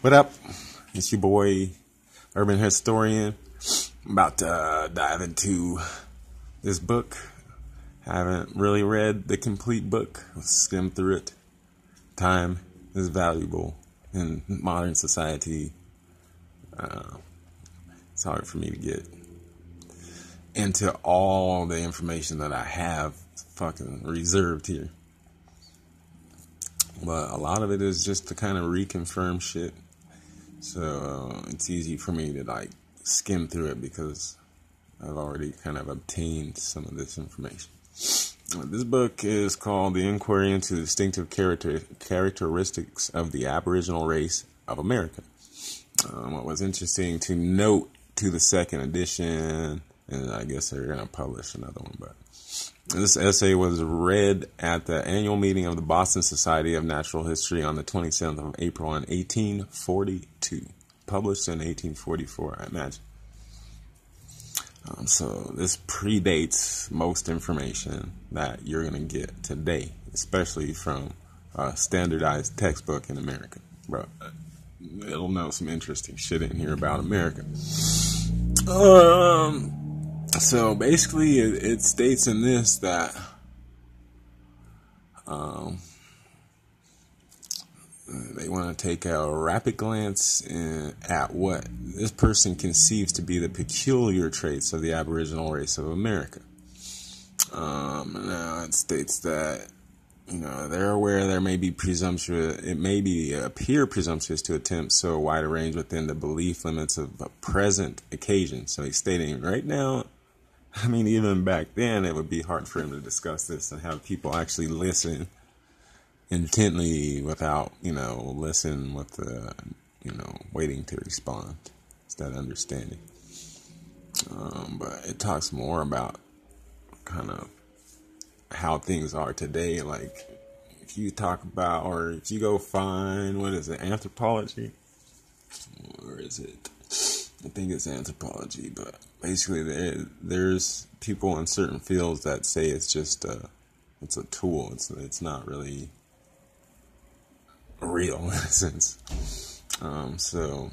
What up? It's your boy, Urban Historian. I'm about to dive into this book. I haven't really read the complete book. I'll skim through it. Time is valuable in modern society. It's hard for me to get into all the information that I have fucking reserved here. But a lot of it is just to kind of reconfirm shit. So it's easy for me to skim through it because I've already kind of obtained some of this information. This book is called The Inquiry into the Distinctive Characteristics of the Aboriginal Race of America. What was interesting to note to the second edition, and I guess they're going to publish another one, but this essay was read at the annual meeting of the Boston Society of Natural History on the 27th of April in 1842. Published in 1844, I imagine. So this predates most information that you're going to get today, especially from a standardized textbook in America. Bro, it'll know some interesting shit in here about America. So basically, it states in this that they want to take a rapid glance at what this person conceives to be the peculiar traits of the Aboriginal race of America. Now it states that they're aware there may be presumptuous. It may appear presumptuous to attempt so wide a range within the belief limits of a present occasion. So he's stating right now. I mean, even back then, it would be hard for him to discuss this and have people actually listen intently without, listen with the, waiting to respond instead of understanding. But it talks more about kind of how things are today. Like, if you talk about, or if you go find, what is it, anthropology? Or is it? I think it's anthropology, but basically there's people in certain fields that say it's just it's a tool. It's not really real in a sense. So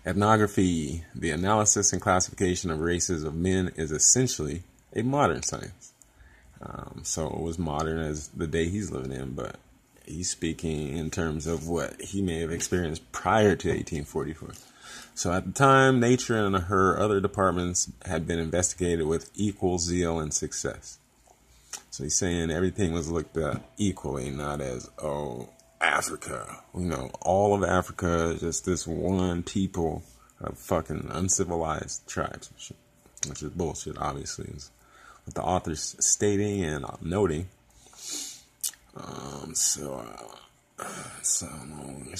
ethnography, the analysis and classification of races of men, is essentially a modern science. So it was modern as the day he's living in, but he's speaking in terms of what he may have experienced prior to 1844. So at the time, nature and her other departments had been investigated with equal zeal and success. So he's saying everything was looked at equally, not as, Africa. All of Africa is just this one people of fucking uncivilized tribes, which is bullshit, obviously, is what the author's stating and noting.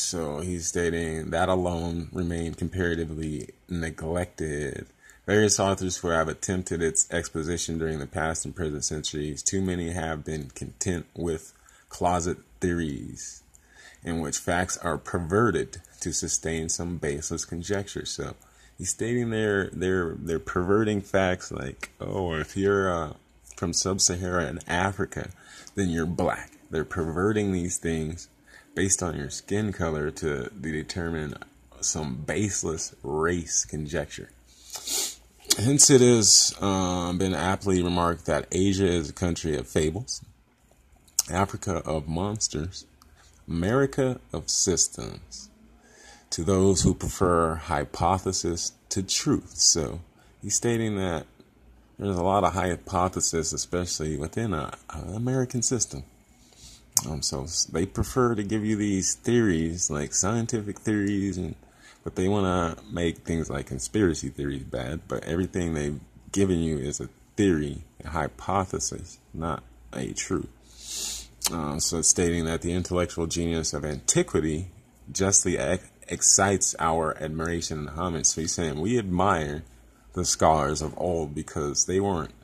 So he's stating that alone remained comparatively neglected. Various authors who have attempted its exposition during the past and present centuries, too many have been content with closet theories in which facts are perverted to sustain some baseless conjecture. So he's stating they're perverting facts like, if you're from sub-Saharan Africa, then you're black. They're perverting these things based on your skin color to determine some baseless race conjecture. Hence it has been aptly remarked that Asia is a country of fables, Africa of monsters, America of systems, to those who prefer hypothesis to truth. So he's stating that there's a lot of hypothesis, especially within an American system. So they prefer to give you these theories, like scientific theories, but they want to make things like conspiracy theories bad. But everything they've given you is a theory, a hypothesis, not a truth. So it's stating that the intellectual genius of antiquity justly excites our admiration and homage. So he's saying we admire the scholars of old because they weren't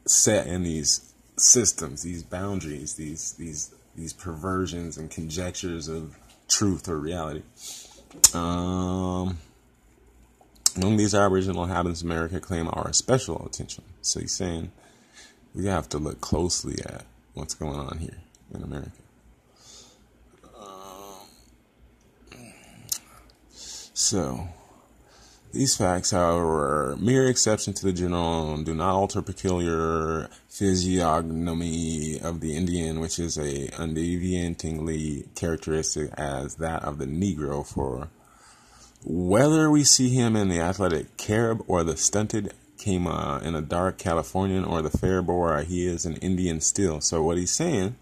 set in these systems, these boundaries, these perversions and conjectures of truth or reality. Among these Aboriginal inhabitants of America claim our special attention. So he's saying we have to look closely at what's going on here in America. So, these facts, however, are mere exception to the general and do not alter peculiar physiognomy of the Indian, which is a undeviatingly characteristic as that of the Negro. For whether we see him in the athletic Carib or the stunted Kama, in a dark Californian or the fair Bora, he is an Indian still. So what he's saying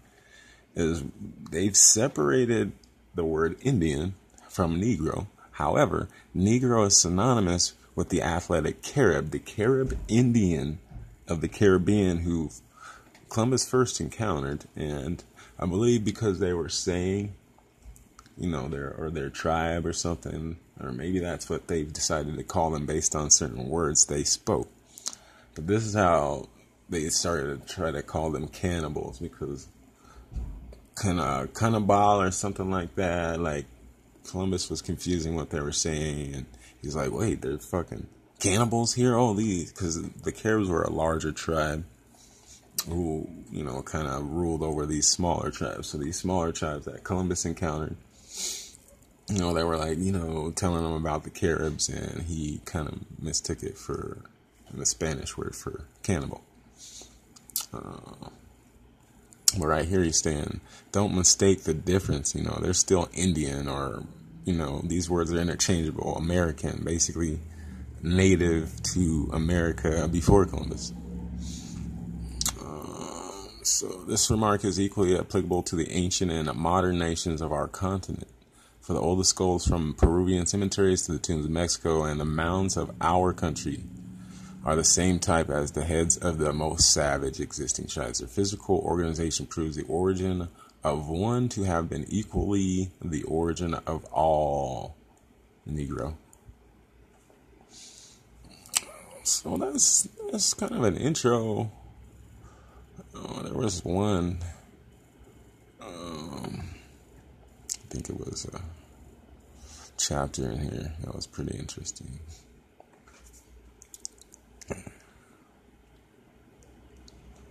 is they've separated the word Indian from Negro. However, Negro is synonymous with the athletic Carib, the Carib Indian of the Caribbean who Columbus first encountered. And I believe because they were saying, their tribe or something, or maybe that's what they've decided to call them based on certain words they spoke. But this is how they started to try to call them cannibals, because cannibal or something like that, like Columbus was confusing what they were saying, and he's like, wait, there's fucking cannibals here? Oh, these, because the Caribs were a larger tribe who, kind of ruled over these smaller tribes. So these smaller tribes that Columbus encountered, they were like, telling him about the Caribs, and he kind of mistook it for the Spanish word for cannibal. But right here he's saying, don't mistake the difference. They're still Indian, or, these words are interchangeable. American, basically native to America before Columbus. So this remark is equally applicable to the ancient and modern nations of our continent. For the oldest skulls from Peruvian cemeteries to the tombs of Mexico and the mounds of our country are the same type as the heads of the most savage existing tribes. Their physical organization proves the origin of one to have been equally the origin of all Negro. So that's kind of an intro. There was one, I think it was a chapter in here that was pretty interesting.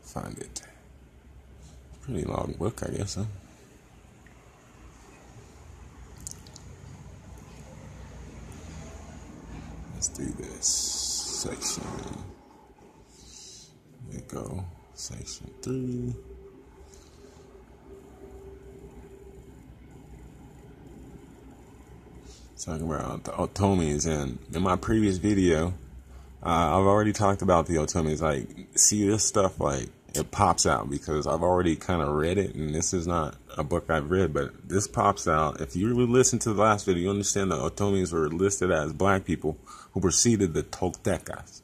Find it. Pretty long book, I guess, huh? Let's do this section. There we go. Section 3. Talking about the Otomis, and in my previous video, I've already talked about the Otomis. Like, see this stuff, like, it pops out because I've already kind of read it, and this is not a book I've read, but this pops out. If you really listen to the last video, you understand the Otomis were listed as black people who preceded the Toltecas.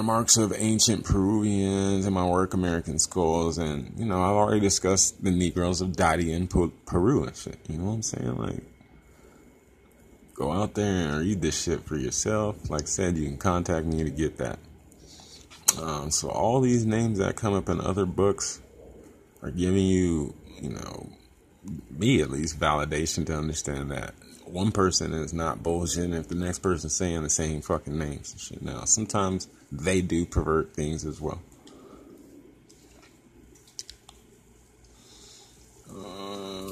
Remarks of ancient Peruvians in my work, American Skulls, and, I've already discussed the Negroes of Dadi in Peru and shit, you know what I'm saying? Like, go out there and read this shit for yourself. Like I said, you can contact me to get that. So all these names that come up in other books are giving you, me at least, validation to understand that one person is not bullshitting if the next person's saying the same fucking names and shit. Now, sometimes they do pervert things as well.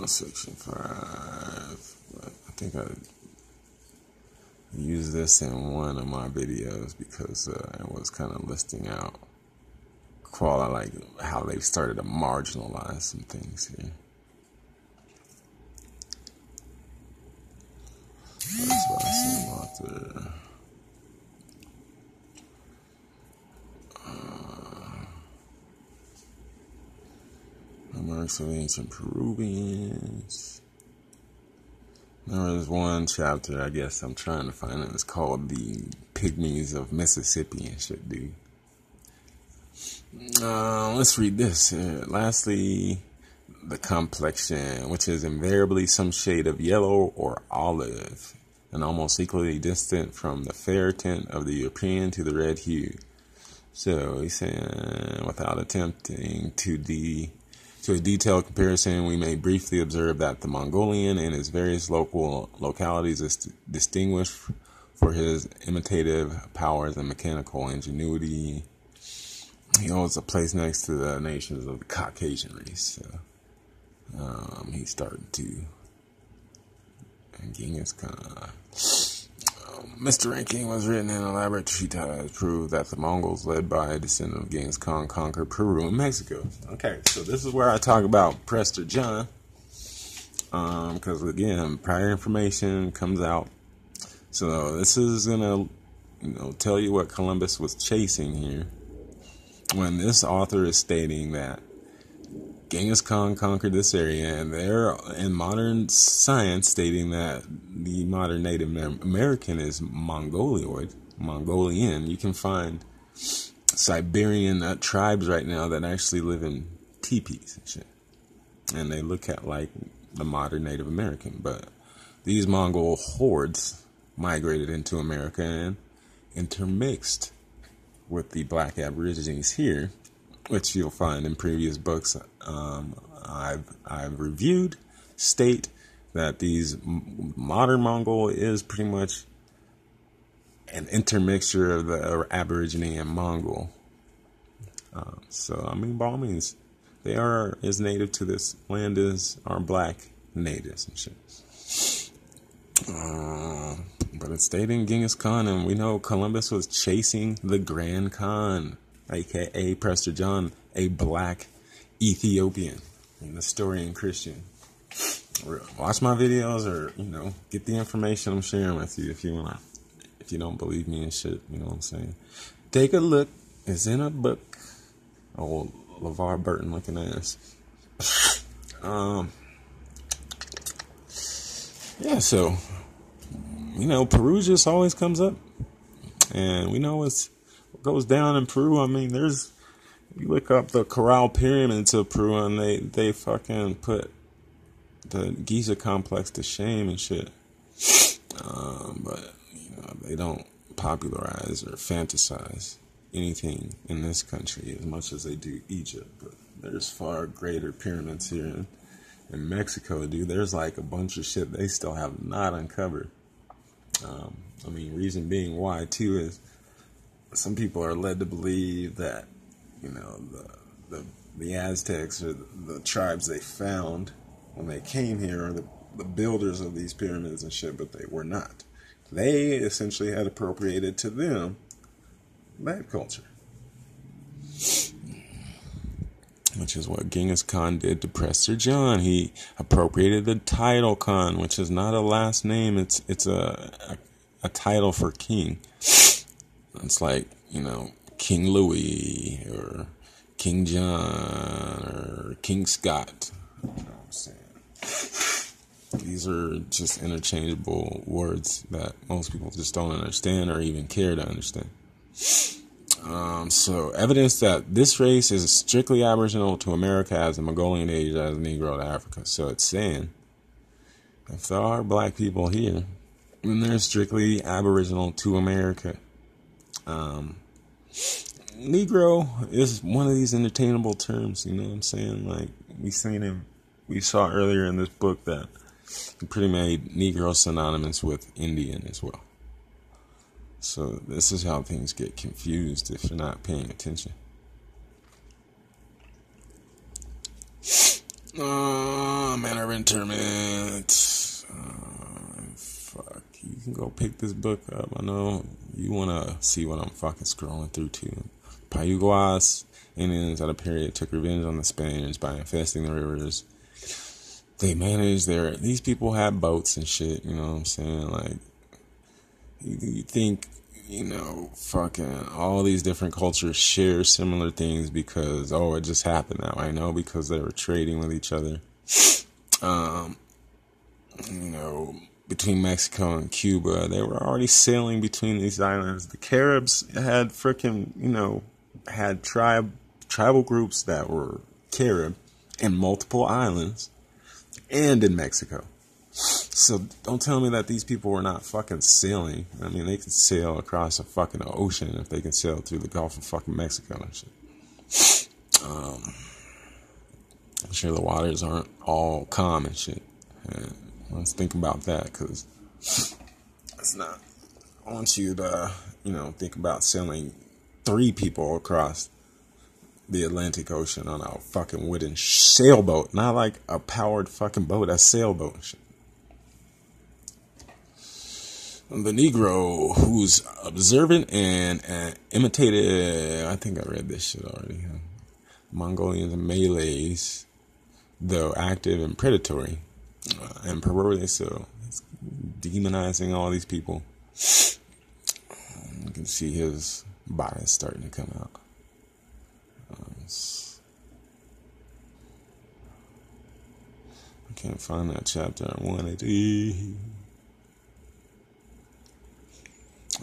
Section 5. I think I used this in one of my videos because it was kind of listing out like how they've started to marginalize some things here. That's what I see author. Remarks of ancient Peruvians. There was one chapter, I guess I'm trying to find it. It's called The Pygmies of Mississippi and shit, dude. Let's read this. Lastly, the complexion, which is invariably some shade of yellow or olive, and almost equally distant from the fair tint of the European to the red hue. So he's saying, without attempting to a detailed comparison, we may briefly observe that the Mongolian and its various localities is distinguished for his imitative powers and mechanical ingenuity. he holds a place next to the nations of the Caucasian race. So, he's starting to. And Genghis Khan. Mr. Ranking was written in elaborate treatise prove that the Mongols, led by a descendant of Genghis Khan, conquered Peru and Mexico. Okay, so this is where I talk about Prester John. Because again, prior information comes out. So this is gonna, tell you what Columbus was chasing here. When this author is stating that Genghis Khan conquered this area, and they're in modern science stating that the modern Native American is Mongolian. You can find Siberian tribes right now that actually live in teepees and shit, and they look at like the modern Native American. But these Mongol hordes migrated into America and intermixed with the black Aborigines here, which you'll find in previous books I've reviewed, state that these modern Mongol is pretty much an intermixture of the Aborigine and Mongol. So I mean, by all means, they are as native to this land as our black natives and shit. But it's stating Genghis Khan, and we know Columbus was chasing the Grand Khan, aka Prester John, a black Ethiopian, an Nestorian Christian. Watch my videos, or get the information I'm sharing with you if you want. If you don't believe me and shit, you know what I'm saying. Take a look. It's in a book. Old LeVar Burton looking ass. Yeah, so Peru just always comes up, and we know what goes down in Peru. I mean, you look up the Corral Pyramids of Peru, and they fucking put the Giza complex to shame and shit. But they don't popularize or fantasize anything in this country as much as they do Egypt. But there's far greater pyramids here in Mexico, dude. There's like a bunch of shit they still have not uncovered. Reason being why too is some people are led to believe that the Aztecs or the tribes they found when they came here are the builders of these pyramids and shit, but they were not. They essentially had appropriated to them that culture, which is what Genghis Khan did to Prester John. He appropriated the title Khan, which is not a last name. It's a title for king. It's like, King Louis or King John or King Scott. You know what I'm saying? These are just interchangeable words that most people just don't understand or even care to understand. So evidence that this race is strictly Aboriginal to America as the Mongolian age as Negro to Africa. So it's saying if there are black people here, then they're strictly Aboriginal to America. Negro is one of these interchangeable terms, you know what I'm saying? Like we saw earlier in this book that he pretty made Negro synonymous with Indian as well. So this is how things get confused if you're not paying attention. Manner of interment. Fuck. You can go pick this book up. I know you want to see what I'm fucking scrolling through too. Payuguas Indians at a period took revenge on the Spaniards by infesting the rivers. They managed these people had boats and shit, you know what I'm saying? Like, you think, fucking all these different cultures share similar things because, it just happened that way. No, because they were trading with each other. Between Mexico and Cuba, they were already sailing between these islands. The Caribs had had tribal groups that were Carib in multiple islands and in Mexico. So don't tell me that these people were not fucking sailing. I mean, they could sail across a fucking ocean if they can sail through the Gulf of fucking Mexico and shit. I'm sure the waters aren't all calm and shit. And let's think about that, because it's not. I want you to, think about sailing 3 people across the Atlantic Ocean on a fucking wooden sailboat. Not like a powered fucking boat, a sailboat. The Negro who's observant and imitated, I think I read this shit already. Mongolians and Malays, though active and predatory, and perversely so. It's demonizing all these people. You can see his bias starting to come out. I can't find that chapter I wanted.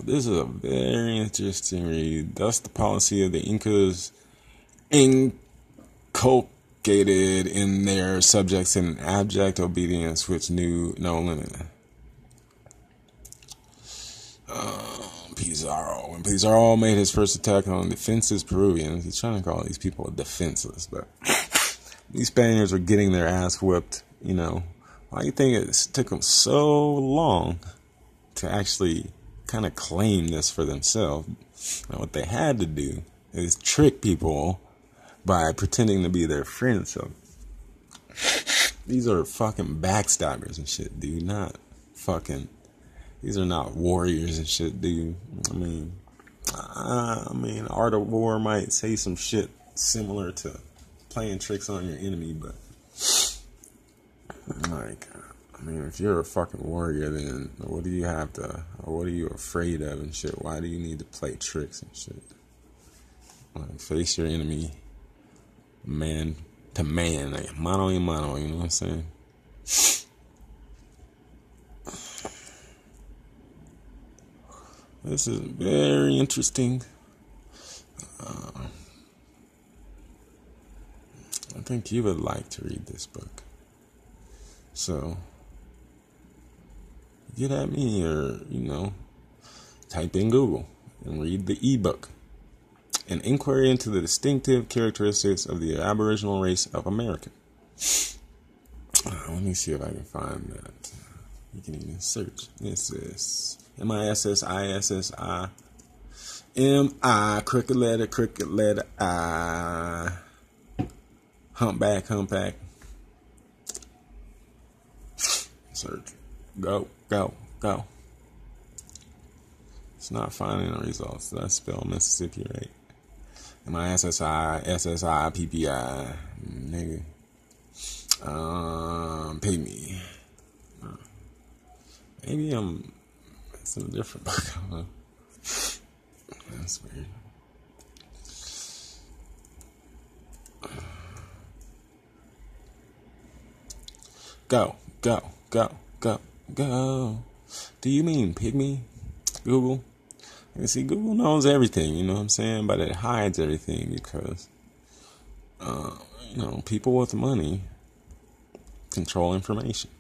This is a very interesting read. Thus, the policy of the Incas inculcated in their subjects an abject obedience which knew no limit. Pizarro. When Pizarro made his first attack on defenseless Peruvians, he's trying to call these people defenseless, but these Spaniards were getting their ass whipped, you know. Why do you think it took them so long to actually kind of claim this for themselves? And what they had to do is trick people by pretending to be their friends. So these are fucking backstabbers and shit, dude. These are not warriors and shit, dude. I mean, Art of War might say some shit similar to playing tricks on your enemy, but like, I mean, if you're a fucking warrior, then what are you afraid of and shit? Why do you need to play tricks and shit? Like, face your enemy, man to man, like mano a mano, you know what I'm saying? This is very interesting. I think you would like to read this book. So, get at me or, type in Google and read the ebook. An inquiry into the distinctive characteristics of the Aboriginal race of America. Let me see if I can find that. You can even search. This is MISSISSI MI crooked letter I humpback. Search. Go. It's not finding the results. Did I spell Mississippi right? MISSISSIPPI. Nigga. Pay me. Maybe it's in a different book. I don't know. That's weird. Go. Do you mean pygmy? Google? You see, Google knows everything, you know what I'm saying? But it hides everything because, people with money control information.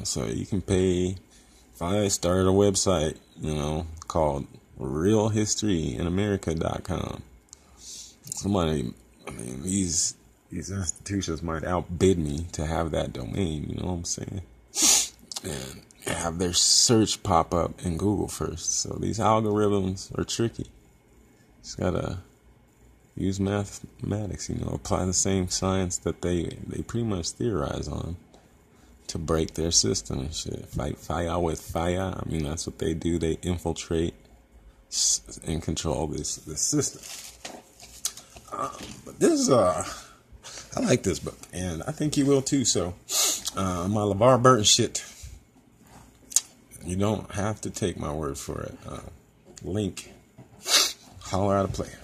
So you can pay. If I started a website, called realhistoryinamerica.com, these institutions might outbid me to have that domain, you know what I'm saying? And have their search pop up in Google first. So these algorithms are tricky. Just gotta use mathematics, apply the same science that they pretty much theorize on to break their system and shit. Fight fire with fire. I mean, that's what they do. They infiltrate and control this system. But this is I like this book, and I think you will too. So, my LeVar Burton shit. You don't have to take my word for it. Link. Holler at a player.